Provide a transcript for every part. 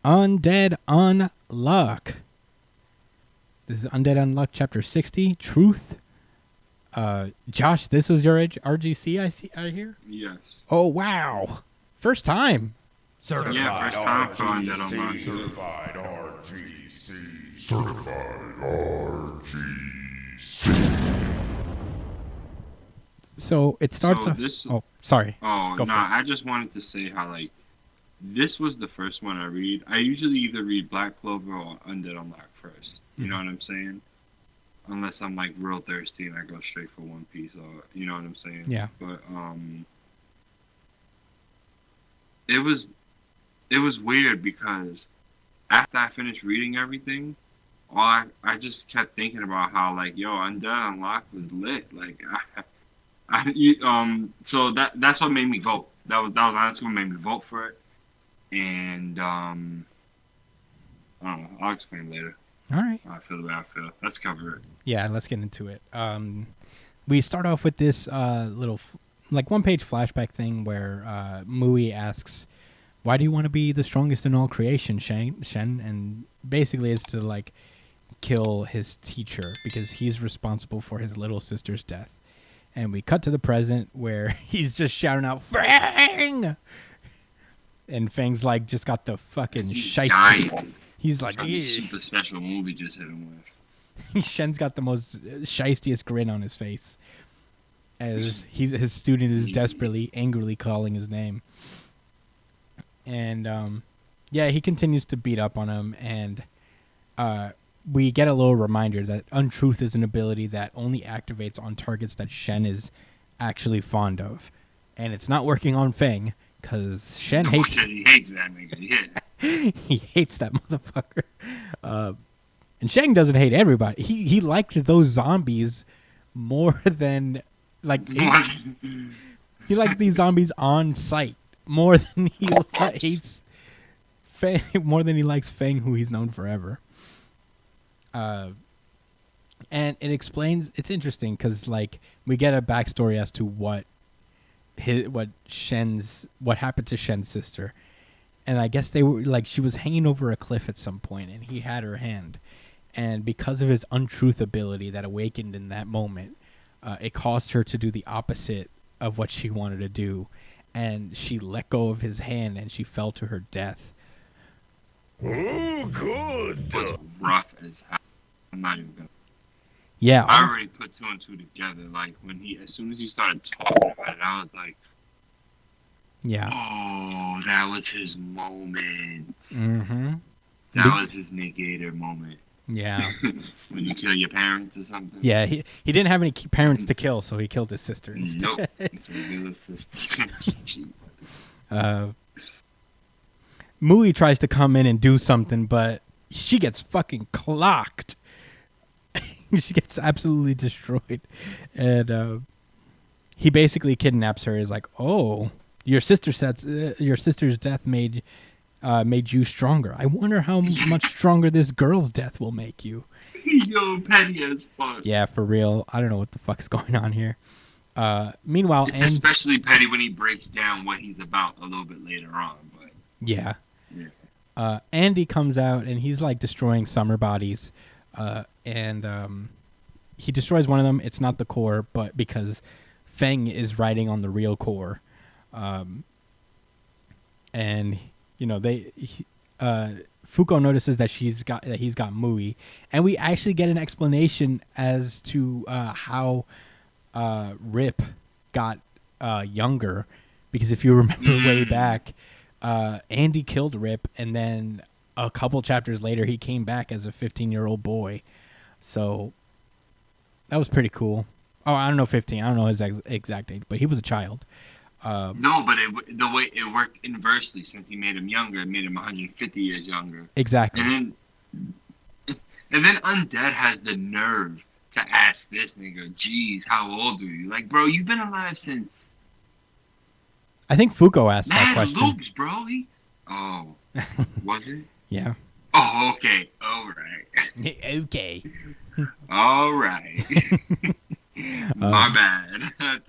Undead Unluck. This is Undead Unluck Chapter 60, Truth. Josh, this was your RGC, I hear? Yes. Oh, wow. First time. Certified RGC. Certified RGC. Certified RGC. So it starts off... Oh, sorry. Oh, no, I just wanted to say how, like, this was the first one I read. I usually either read Black Clover or Undead Unluck first. You know what I'm saying? Unless I'm, like, real thirsty and I go straight for One Piece, or, you know what I'm saying? Yeah. But, it was weird because after I finished reading everything, I just kept thinking about how, like, yo, Undead Unluck was lit. Like, so that's what made me vote. That was honestly what made me vote for it. And, I don't know. I'll explain later. All right. I feel the way I feel. Let's cover it. Yeah, let's get into it. We start off with this little, one-page flashback thing where Mui asks, "Why do you want to be the strongest in all creation, Shen?" And basically, it's to like kill his teacher because he's responsible for his little sister's death. And we cut to the present where he's just shouting out, "Fang!" And Fang's like just got the fucking shiesty. He's like, the super special movie just hit him with. Shen's got the most shiestiest grin on his face as his student is desperately, angrily calling his name. And he continues to beat up on him, and we get a little reminder that Untruth is an ability that only activates on targets that Shen is actually fond of, and it's not working on Fang because Shen hates. He hates that nigga. Yeah. He hates that motherfucker. And Shen doesn't hate everybody. He liked those zombies more than he liked these zombies on sight more than he hates Fang, more than he likes Fang, who he's known forever. And it explains. It's interesting because we get a backstory as to what happened to Shen's sister. And I guess they were she was hanging over a cliff at some point, and he had her hand. And because of his Untruth ability that awakened in that moment, it caused her to do the opposite of what she wanted to do. And she let go of his hand, and she fell to her death. Oh, good. It was rough as hell. I'm not even gonna. Yeah. I already put two and two together. Like, as soon as he started talking about it, I was like, yeah. Oh, that was his moment. Mm-hmm. That was his negator moment. Yeah. When you kill your parents or something. Yeah, he didn't have any parents to kill, so he killed his sister instead. Nope. Mui tries to come in and do something, but she gets fucking clocked. She gets absolutely destroyed. And he basically kidnaps her. He's like, "Oh, your sister said your sister's death made you stronger. I wonder how much stronger this girl's death will make you." Yo, petty as fuck. Yeah, for real. I don't know what the fuck's going on here. Meanwhile, it's especially petty when he breaks down what he's about a little bit later on. But yeah. Andy comes out and he's destroying summer bodies, and he destroys one of them. It's not the core, but because Feng is riding on the real core, and Fuko notices that he's got Mui, and we actually get an explanation as to how Rip got younger, because if you remember way back, Andy killed Rip, and then a couple chapters later he came back as a 15-year-old boy. So that was pretty cool. Oh, I don't know 15. I don't know his exact age, but he was a child. No, but the way it worked inversely, since he made him younger, it made him 150 years younger. Exactly. And then Undead has the nerve to ask this nigga, "Geez, how old are you?" Like, bro, you've been alive since. I think Fuko asked that question. Loops, bro. Was it? Yeah. Oh, okay. All right. Okay. All right. My bad. I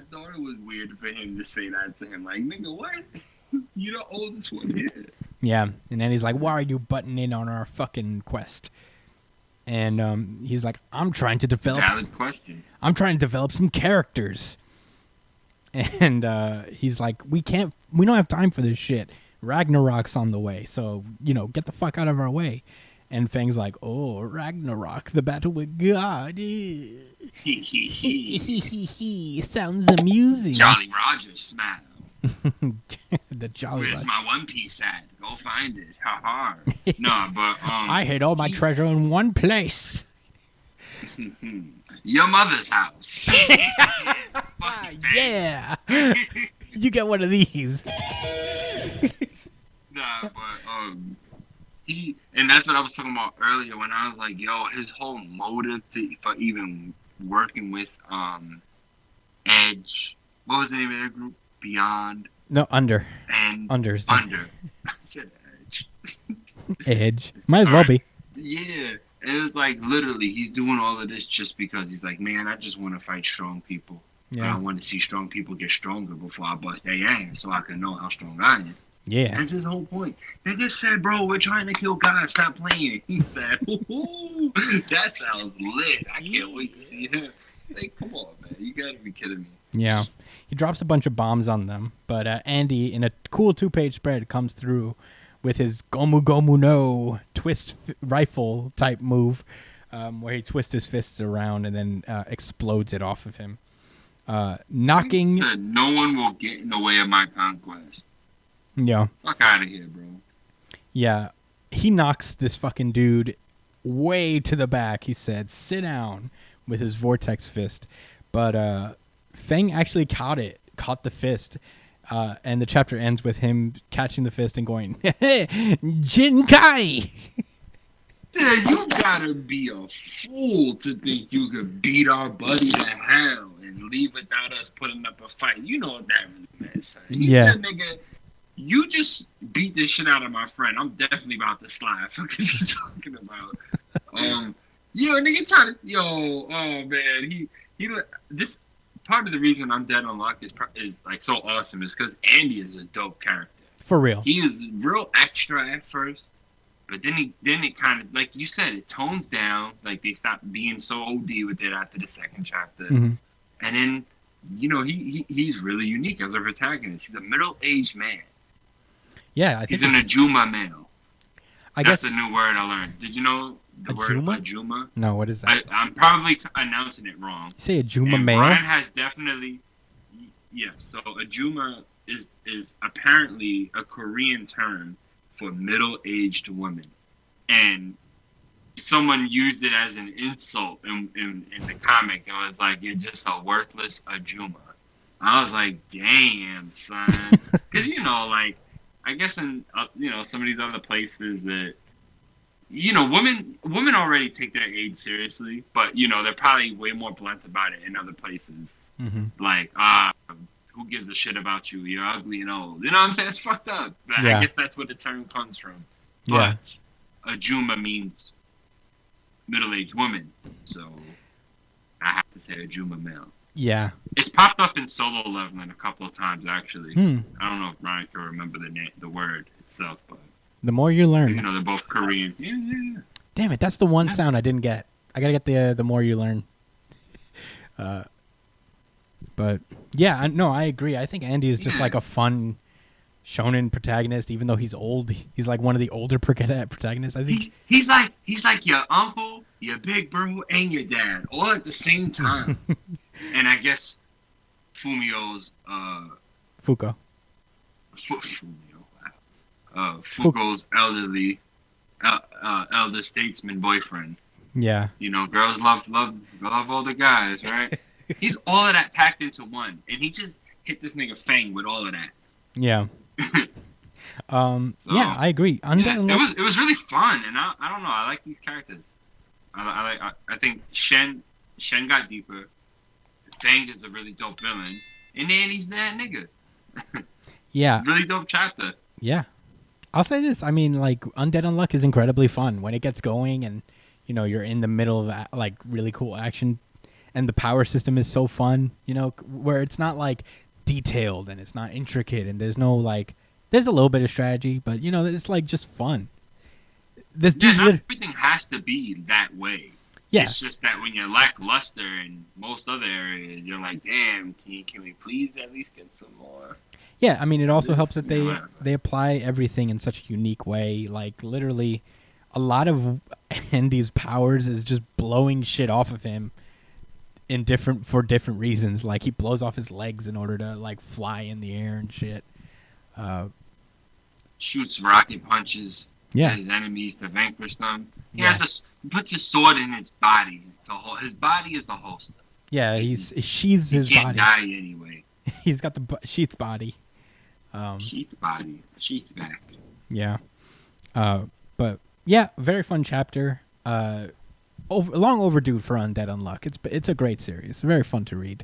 thought it was weird for him to say that to him. Like, nigga, what? You the oldest one here. Yeah, and then he's like, "Why are you butting in on our fucking quest?" And he's like, "I'm trying to develop. Valid question. I'm trying to develop some characters." And he's like, "We don't have time for this shit. Ragnarok's on the way, so get the fuck out of our way." And Fang's like, "Oh, Ragnarok, the battle with God. Sounds amusing." Jolly Roger smile. The Jolly Where's Roger. my One Piece at? Go find it. Ha ha. No, but I hid all my treasure in one place. Your mother's house. Yeah. You get one of these. Nah, but and that's what I was talking about earlier when I was like, yo, his whole motive for even working with Edge. What was the name of their group? Beyond. No, Under. And Under. I said Edge. Edge. Might as well be. Yeah. It was like literally he's doing all of this just because he's like, man, I just want to fight strong people. Yeah. I want to see strong people get stronger before I bust their ass so I can know how strong I am. Yeah. That's his whole point. They just said, bro, we're trying to kill God. Stop playing. He said, ooh, that sounds lit. I can't wait to see him. Like, come on, man. You gotta be kidding me. Yeah. He drops a bunch of bombs on them, but Andy, in a cool 2-page spread, comes through with his Gomu Gomu no twist rifle type move, where he twists his fists around and then explodes it off of him. Knocking. He said, no one will get in the way of my conquest. Yeah. Fuck out of here, bro. Yeah. He knocks this fucking dude way to the back. He said, "Sit down," with his vortex fist. But Fang actually caught the fist. And the chapter ends with him catching the fist and going, Jinkai! Dude, you gotta be a fool to think you could beat our buddy to hell and leave without us putting up a fight. You know what that really meant, son. He said, nigga, you just beat the shit out of my friend. I'm definitely about to slide. What are you talking about? Nigga trying to, oh man, this part of the reason Undead Unluck is like so awesome is because Andy is a dope character. For real. He is real extra at first, but then it kind of, like you said, it tones down. Like they stop being so OD with it after the second chapter, and then he's really unique as a protagonist. He's a middle-aged man. Yeah, I think he's an Ajuma male. I That's guess a new word I learned. Did you know the word Ajuma? No, what is that? I'm probably announcing it wrong. You say Ajuma male? Brian has definitely, yes. So Ajuma is apparently a Korean term for middle-aged women, and someone used it as an insult in the comic. It was like, you're just a worthless Ajuma. I was like, damn, son, because like. I guess in some of these other places that women already take their age seriously, but they're probably way more blunt about it in other places. Like who gives a shit about you? You're ugly and old. You know what I'm saying? It's fucked up. But I guess that's where the term comes from. But Ajuma means middle-aged woman, so I have to say Ajuma male. Yeah. It's popped up in Solo Leveling a couple of times, actually. I don't know if Ryan can remember the word itself, but... The more you learn. They're both Korean. Yeah. Damn it, that's the one sound I didn't get. I gotta get the more you learn. But, yeah, I agree. I think Andy is just like a fun shonen protagonist, even though he's old. He's like one of the older protagonists, I think. He's like your uncle, your big bro, and your dad, all at the same time. And I guess Fumio's Fuko. Fuko's elder statesman boyfriend. Yeah. Girls love older guys, right? He's all of that packed into one, and he just hit this nigga Fang with all of that. Yeah. Yeah, I agree. It was really fun, and I don't know. I like these characters. I think Shen got deeper. Fang is a really dope villain, and then he's that nigga. Yeah. Really dope chapter. Yeah. I'll say this. I mean, like, Undead Unluck is incredibly fun when it gets going and, you're in the middle of, like, really cool action. And the power system is so fun, where it's not, like, detailed and it's not intricate and there's no, like, There's a little bit of strategy, but it's like just fun. This Yeah, dude, not everything has to be that way. yeah, It's just that when you're lackluster in most other areas, you're like, damn, can we please at least get some more? yeah. I mean, it also helps that Yeah, whatever. they apply everything in such a unique way. Like literally, a lot of Andy's powers is just blowing shit off of him for different reasons. Like he blows off his legs in order to like fly in the air and shit. Shoots rocket punches Yeah. at his enemies to vanquish them. He Yeah. puts his sword in his body. His body is the holster. Yeah, he sheathes He his can't body. die anyway. He's got the sheath body. Sheath body. Sheath back. Yeah. But yeah, very fun chapter. Long overdue for Undead Unluck. It's a great series. Very fun to read.